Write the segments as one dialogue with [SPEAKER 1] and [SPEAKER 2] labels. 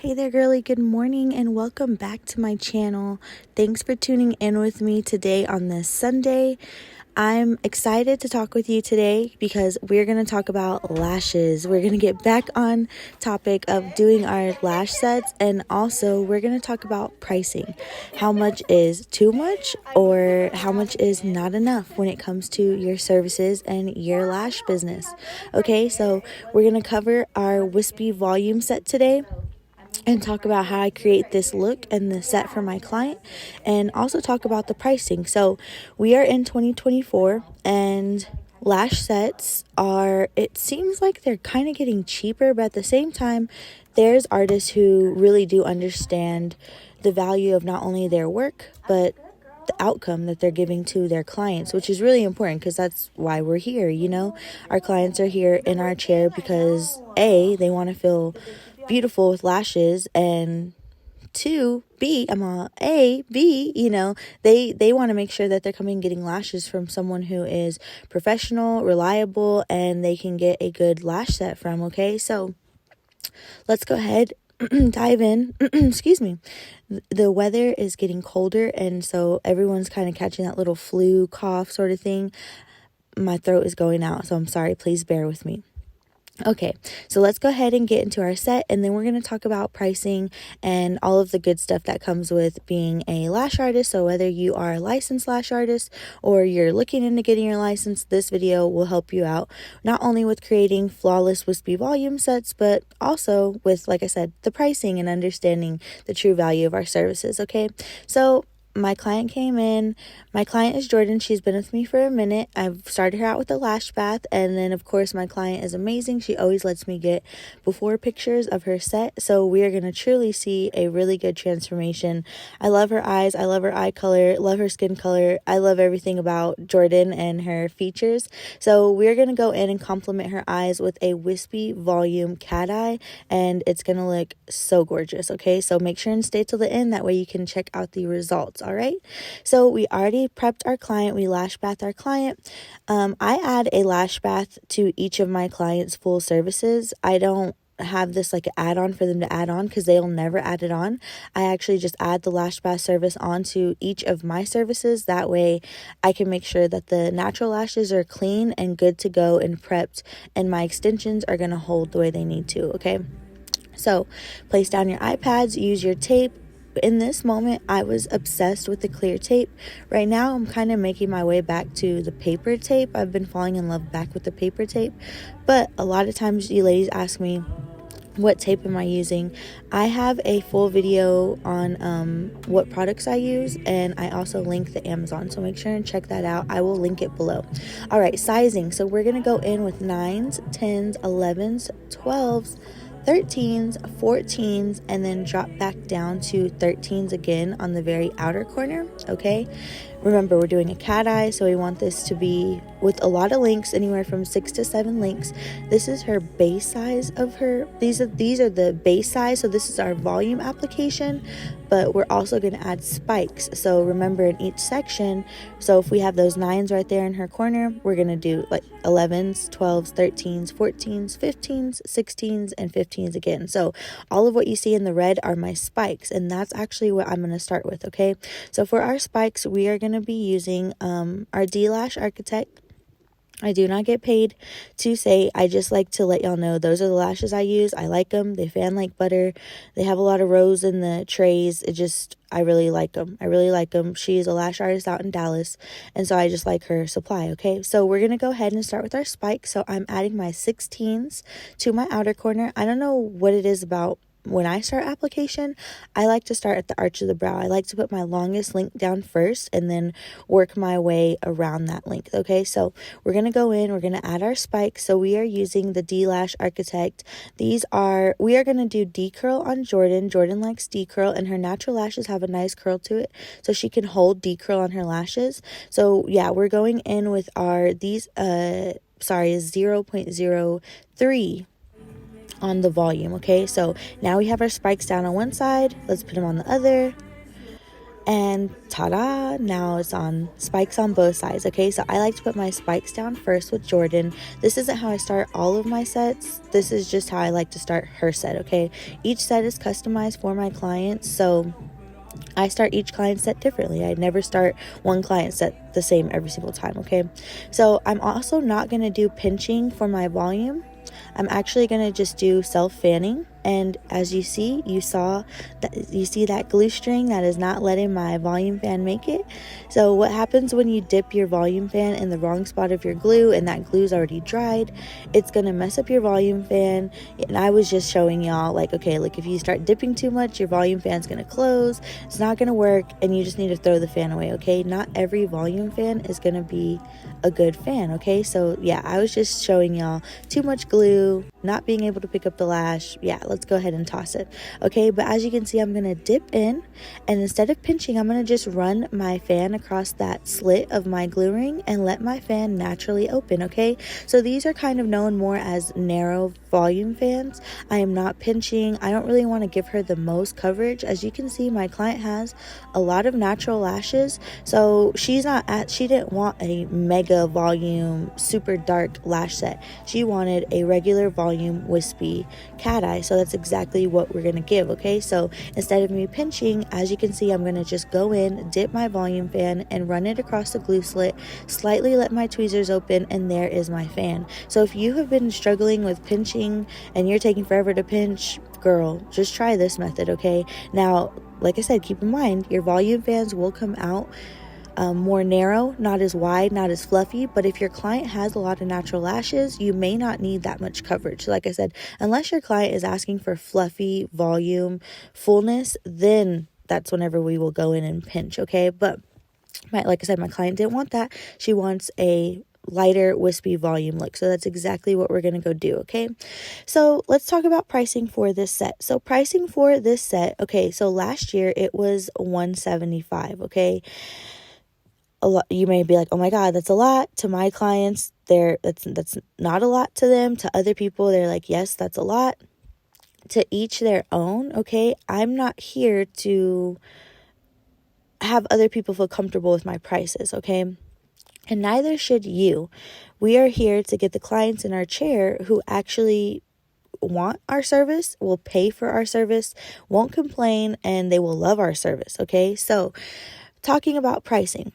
[SPEAKER 1] Hey there, girly. Good morning and welcome back to my channel. Thanks for tuning in with me today on this Sunday. I'm excited to talk with you today because we're going to talk about lashes. We're going to get back on topic of doing our lash sets, and also we're going to talk about pricing. How much is too much or how much is not enough when it comes to your services and your lash business. Okay, so we're going to cover our Wispy Volume set today and talk about how I create this look and the set for my client, and also talk about the pricing. So we are in 2024 and lash sets are, it seems like they're kind of getting cheaper, but at the same time there's artists who really do understand the value of not only their work but the outcome that they're giving to their clients, which is really important because that's why we're here. Our clients are here in our chair because they want to feel beautiful with lashes, and they want to make sure that they're coming getting lashes from someone who is professional, reliable, and they can get a good lash set from. Okay, so let's go ahead dive in. Excuse me. The weather is getting colder, and so everyone's kind of catching that little flu cough sort of thing. My throat is going out, so I'm sorry. Please bear with me. Okay, so let's go ahead and get into our set, and then we're going to talk about pricing and all of the good stuff that comes with being a lash artist. So whether you are a licensed lash artist or you're looking into getting your license, this video will help you out, not only with creating flawless wispy volume sets, but also with, like I said, the pricing and understanding the true value of our services. Okay, so my client came in. My client is Jordan. She's been with me for a minute. I've started her out with a lash bath, and then of course my client is amazing. She always lets me get before pictures of her set, so we are going to truly see a really good transformation. I love her eyes. I love her eye color, love her skin color. I love everything about Jordan and her features. So we're going to go in and complement her eyes with a Wispy Volume Cat Eye, and it's going to look so gorgeous. Okay, so make sure and stay till the end. That way you can check out the results. All right, so we already prepped our client. We lash bath our client. I add a lash bath to each of my clients' full services. I don't have this like an add-on for them to add on because they'll never add it on. I actually just add the lash bath service onto each of my services. That way I can make sure that the natural lashes are clean and good to go and prepped, and my extensions are going to hold the way they need to. Okay, so place down your iPads, use your tape. In this moment, I was obsessed with the clear tape. Right now, I'm kind of making my way back to the paper tape. I've been falling in love back with the paper tape. But a lot of times you ladies ask me, what tape am I using? I have a full video on what products I use, and I also link the Amazon, so make sure and check that out. I will link it below. All right, sizing. So we're going to go in with 9s, 10s, 11s, 12s, 13s, 14s, and then drop back down to 13s again on the very outer corner. Okay, remember we're doing a cat eye, so we want this to be with a lot of links, anywhere from 6 to 7 links. This is her base size of her. These are the base size, so this is our volume application, but we're also going to add spikes. So remember, in each section, so if we have those 9s right there in her corner, we're going to do like 11s, 12s, 13s, 14s, 15s, 16s, and 15s again. So all of what you see in the red are my spikes, and that's actually what I'm going to start with. Okay, so for our spikes, we are going to be using our Lash Architect. I do not get paid to say. I just like to let y'all know those are the lashes I use. I like them. They fan like butter. They have a lot of rows in the trays. I really like them. She is a lash artist out in Dallas, and so I just like her supply. Okay, so we're going to go ahead and start with our spikes. So I'm adding my 16s to my outer corner. I don't know what it is about when I start application. I like to start at the arch of the brow. I like to put my longest length down first and then work my way around that length. Okay, so we're going to go in, we're going to add our spikes. So we are using the Lash Architect. We are going to do D-curl on Jordan. Jordan likes D-curl, and her natural lashes have a nice curl to it, so she can hold D-curl on her lashes. So yeah, we're going in with our, 0.03 on the volume. Okay, so now we have our spikes down on one side. Let's put them on the other. And ta-da, now it's on spikes on both sides. Okay, so I like to put my spikes down first with Jordan. This isn't how I start all of my sets. This is just how I like to start her set. Okay, each set is customized for my clients, so I start each client set differently. I never start one client set the same every single time. Okay, so I'm also not going to do pinching for my volume. I'm actually going to just do self fanning, and as you see, you see that glue string that is not letting my volume fan make it. So what happens when you dip your volume fan in the wrong spot of your glue and that glue's already dried? It's going to mess up your volume fan. And I was just showing y'all, like, okay, like if you start dipping too much, your volume fan's going to close, it's not going to work, and you just need to throw the fan away. Okay, not every volume fan is going to be a good fan. Okay, so yeah, I was just showing y'all too much glue, not being able to pick up the lash. Yeah, let's go ahead and toss it. Okay, but as you can see, I'm going to dip in, and instead of pinching, I'm going to just run my fan across that slit of my glue ring and let my fan naturally open. Okay, so these are kind of known more as narrow volume fans. I am not pinching. I don't really want to give her the most coverage. As you can see, my client has a lot of natural lashes, so she didn't want a mega volume super dark lash set. She wanted a regular volume wispy cat eye, so that's exactly what we're going to give. Okay, so instead of me pinching, as you can see, I'm going to just go in, dip my volume fan, and run it across the glue slit, slightly let my tweezers open, and there is my fan. So if you have been struggling with pinching and you're taking forever to pinch, girl, just try this method. Okay, now like I said, keep in mind your volume fans will come out more narrow, not as wide, not as fluffy. But if your client has a lot of natural lashes, you may not need that much coverage. Like I said, unless your client is asking for fluffy volume fullness, then that's whenever we will go in and pinch. Okay, but like I said, my client didn't want that. She wants a lighter wispy volume look, so that's exactly what we're going to go do. Okay, so let's talk about pricing for this set. So pricing for this set, okay, so last year it was $175. Okay, a lot, you may be like, oh my god, that's a lot. To my clients, that's not a lot to them. To other people, they're like, yes, that's a lot. To each their own. Okay, I'm not here to have other people feel comfortable with my prices. Okay, and neither should you. We are here to get the clients in our chair who actually want our service, will pay for our service, won't complain, and they will love our service. Okay, so talking about pricing,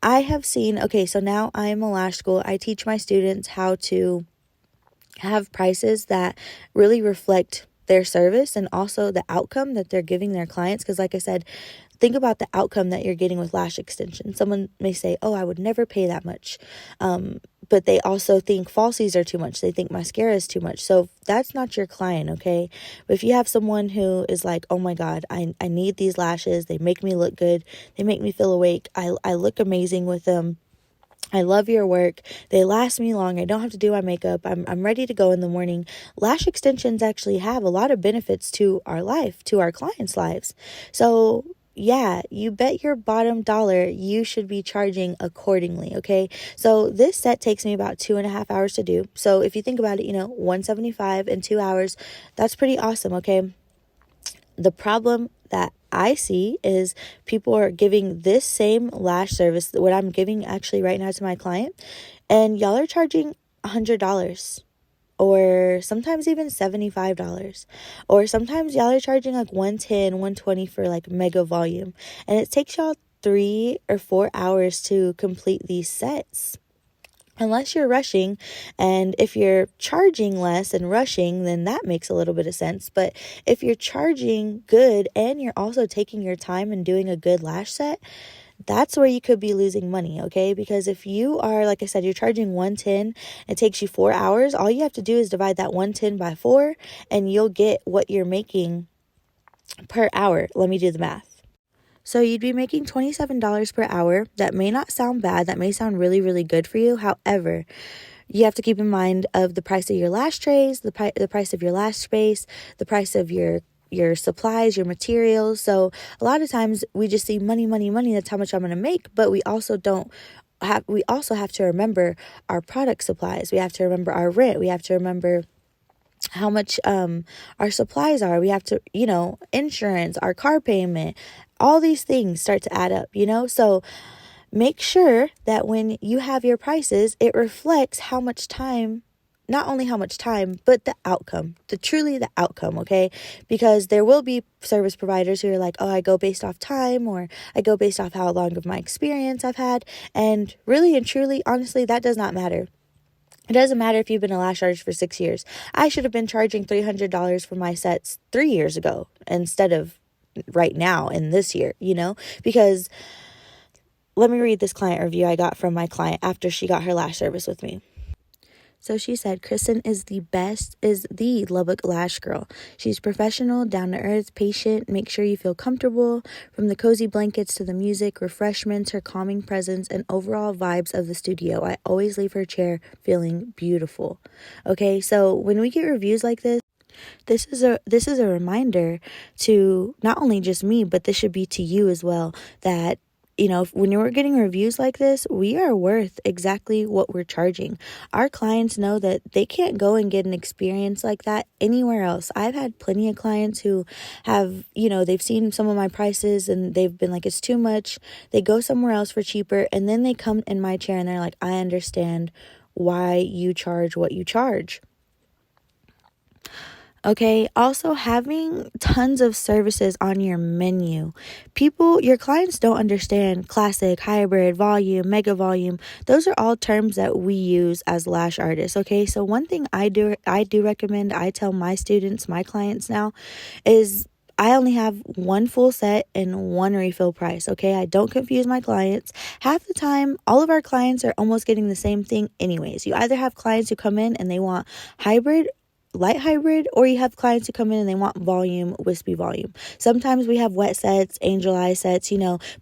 [SPEAKER 1] I have seen, okay, so now I'm a lash school. I teach my students how to have prices that really reflect their service and also the outcome that they're giving their clients. Because like I said, think about the outcome that you're getting with lash extension. Someone may say, oh, I would never pay that much. But they also think falsies are too much. They think mascara is too much. So that's not your client, okay? But if you have someone who is like, oh my God, I need these lashes. They make me look good. They make me feel awake. I look amazing with them. I love your work. They last me long. I don't have to do my makeup. I'm ready to go in the morning. Lash extensions actually have a lot of benefits to our life, to our clients' lives. So yeah, you bet your bottom dollar you should be charging accordingly, okay? So this set takes me about 2.5 hours to do. So if you think about it, $175 in 2 hours, that's pretty awesome, okay? The problem that I see is people are giving this same lash service, what I'm giving actually right now to my client, and y'all are charging $100. Or sometimes even $75. Or sometimes y'all are charging like $110, $120 for like mega volume. And it takes y'all 3 or 4 hours to complete these sets. Unless you're rushing, and if you're charging less and rushing, then that makes a little bit of sense. But if you're charging good and you're also taking your time and doing a good lash set, that's where you could be losing money, okay? Because if you are, like I said, you're charging $110, it takes you 4 hours, all you have to do is divide that $110 by 4, and you'll get what you're making per hour. Let me do the math. So you'd be making $27 per hour. That may not sound bad. That may sound really, really good for you. However, you have to keep in mind of the price of your lash trays, the price of your lash space, the price of your supplies, your materials. So a lot of times we just see money, money, money. That's how much I'm going to make. But we also have to remember our product supplies. We have to remember our rent. We have to remember how much our supplies are. We have to, insurance, our car payment, all these things start to add up, So make sure that when you have your prices, it reflects how much time, not only how much time, but the outcome, truly the outcome, okay? Because there will be service providers who are like, oh, I go based off time, or I go based off how long of my experience I've had. And really and truly, honestly, that does not matter. It doesn't matter if you've been a lash artist for 6 years. I should have been charging $300 for my sets 3 years ago instead of right now in this year, because let me read this client review I got from my client after she got her lash service with me. So she said, Kristen is the Lubbock lash girl. She's professional, down to earth, patient, make sure you feel comfortable. From the cozy blankets to the music, refreshments, her calming presence, and overall vibes of the studio, I always leave her chair feeling beautiful. Okay, so when we get reviews like this is a reminder to not only just me, but this should be to you as well, that when you're getting reviews like this, we are worth exactly what we're charging. Our clients know that they can't go and get an experience like that anywhere else. I've had plenty of clients who have, they've seen some of my prices and they've been like, it's too much. They go somewhere else for cheaper, and then they come in my chair and they're like, I understand why you charge what you charge. Okay, also having tons of services on your menu. Your clients don't understand classic, hybrid, volume, mega volume. Those are all terms that we use as lash artists. Okay, so one thing I do recommend, I tell my students, my clients now, is I only have one full set and one refill price, okay? I don't confuse my clients. Half the time, all of our clients are almost getting the same thing anyways. You either have clients who come in and they want hybrid, light hybrid, or you have clients who come in and they want volume, wispy volume. Sometimes we have wet sets, angel eye sets,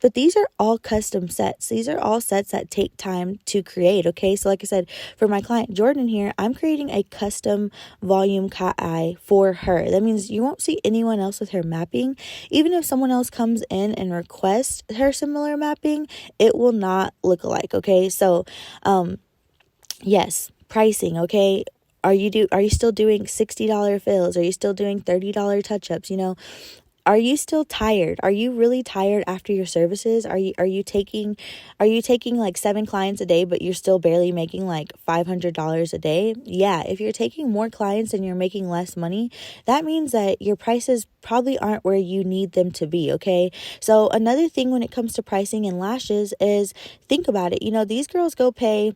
[SPEAKER 1] but these are all custom sets. These are all sets that take time to create, okay? So like I said, for my client Jordan here, I'm creating a custom volume cat eye for her. That means you won't see anyone else with her mapping. Even if someone else comes in and requests her similar mapping, it will not look alike, okay? So, yes, pricing, okay? Are you still doing $60 fills? Are you still doing $30 touch-ups? Are you still tired? Are you really tired after your services? Are you taking like 7 clients a day, but you're still barely making like $500 a day? Yeah, if you're taking more clients and you're making less money, that means that your prices probably aren't where you need them to be, okay? So another thing when it comes to pricing and lashes is, think about it. These girls go pay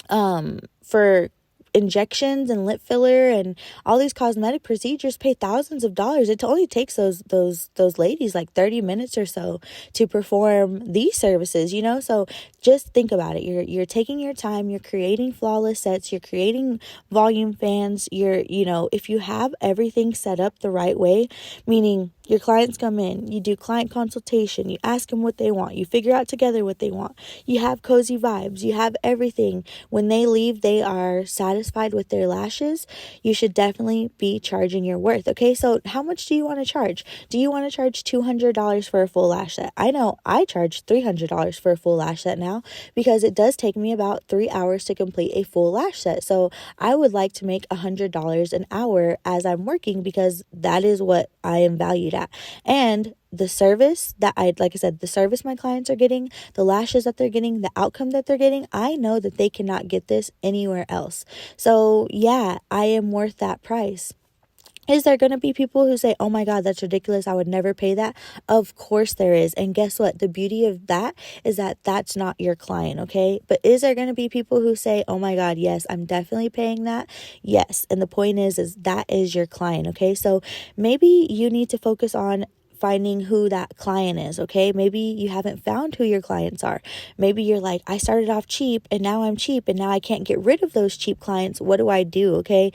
[SPEAKER 1] for injections and lip filler and all these cosmetic procedures, pay thousands of dollars. It only takes those ladies like 30 minutes or so to perform these services, so just think about it. You're taking your time, you're creating flawless sets, you're creating volume fans, if you have everything set up the right way, meaning your clients come in, you do client consultation, you ask them what they want, you figure out together what they want, you have cozy vibes, you have everything. When they leave, they are satisfied with their lashes. You should definitely be charging your worth. Okay, so how much do you want to charge? Do you want to charge $200 for a full lash set? I know I charge $300 for a full lash set now, because it does take me about 3 hours to complete a full lash set. So I would like to make $100 an hour as I'm working, because that is what I am valued at. And the service the service my clients are getting, the lashes that they're getting, the outcome that they're getting, I know that they cannot get this anywhere else. So yeah, I am worth that price. Is there going to be people who say, oh my God, that's ridiculous, I would never pay that? Of course there is. And guess what? The beauty of that is that that's not your client, okay? But is there going to be people who say, oh my God, yes, I'm definitely paying that? Yes. And the point is that is your client, okay? So maybe you need to focus on finding who that client is, okay? Maybe you haven't found who your clients are. Maybe you're like, I started off cheap and now I'm cheap and now I can't get rid of those cheap clients. What do I do, okay?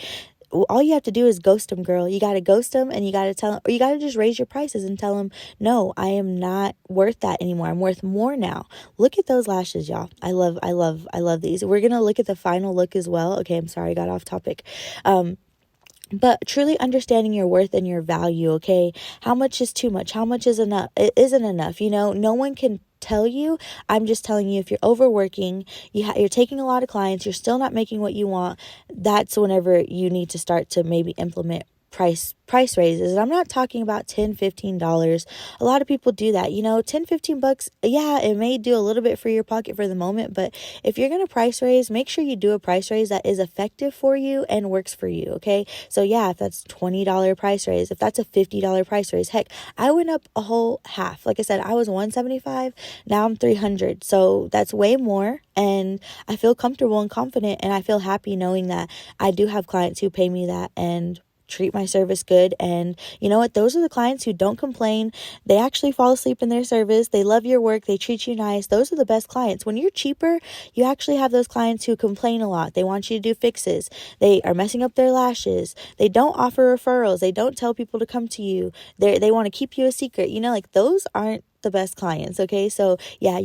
[SPEAKER 1] All you have to do is ghost them, girl. You got to ghost them, and you got to tell them, or you got to just raise your prices and tell them, no, I am not worth that anymore. I'm worth more now. Look at those lashes, y'all. I love these. We're going to look at the final look as well. Okay, I'm sorry, I got off topic. But truly understanding your worth and your value, okay? How much is too much? How much is enough? It isn't enough, no one can tell you. I'm just telling you, if you're overworking, you're taking a lot of clients, you're still not making what you want, that's whenever you need to start to maybe implement price raises. And I'm not talking about $10-15. A lot of people do that, you know. 10-15 bucks, yeah, it may do a little bit for your pocket for the moment, but if you're going to price raise, make sure you do a price raise that is effective for you and works for you. Okay, so yeah, if that's $20 price raise, if that's a $50 price raise, heck, I went up a whole half. Like I said, I was $175, now I'm $300, so that's way more, and I feel comfortable and confident, and I feel happy knowing that I do have clients who pay me that and treat my service good. And you know what, those are the clients who don't complain. They actually fall asleep in their service. They love your work. They treat you nice. Those are the best clients. When you're cheaper, you actually have those clients who complain a lot. They want you to do fixes. They are messing up their lashes. They don't offer referrals. They don't tell people to come to you. They want to keep you a secret, you know, like those aren't the best clients. Okay, so yeah,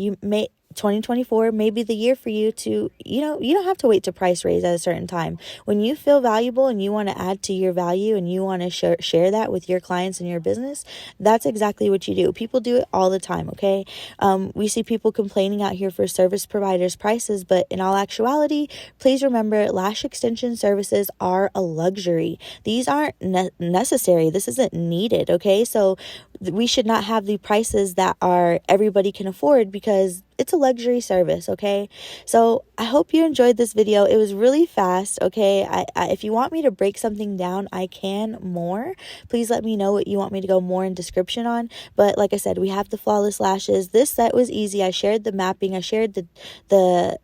[SPEAKER 1] 2024 may be the year for you to, you know, you don't have to wait to price raise at a certain time. When you feel valuable and you want to add to your value and you want to share that with your clients and your business, that's exactly what you do. People do it all the time, okay? We see people complaining out here for service providers' prices, but in all actuality, please remember, lash extension services are a luxury. These aren't necessary. This isn't needed, okay? So we should not have the prices that are everybody can afford, because it's a luxury service, okay? So I hope you enjoyed this video. It was really fast, okay? If you want me to break something down, I can more. Please let me know what you want me to go more in description on. But like I said, we have the flawless lashes. This set was easy. I shared the mapping. I shared the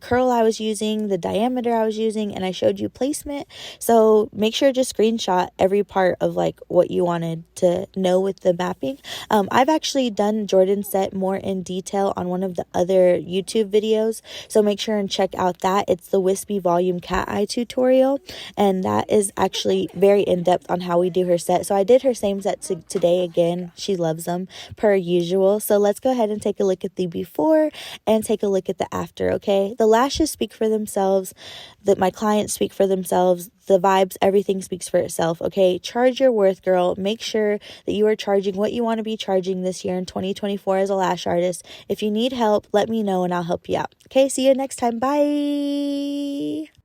[SPEAKER 1] curl I was using, the diameter I was using, and I showed you placement. So make sure to just screenshot every part of like what you wanted to know with the mapping. I've actually done Jordan's set more in detail on one of the other YouTube videos, so make sure and check out that. It's the Wispy Volume Cat Eye tutorial, and that is actually very in-depth on how we do her set. So I did her same set today again. She loves them per usual. So let's go ahead and take a look at the before and take a look at the after, okay? The lashes speak for themselves, that my clients speak for themselves, the vibes, everything speaks for itself, okay? Charge your worth, girl. Make sure that you are charging what you want to be charging this year in 2024 as a lash artist. If you need help, let me know and I'll help you out. Okay, see you next time. Bye.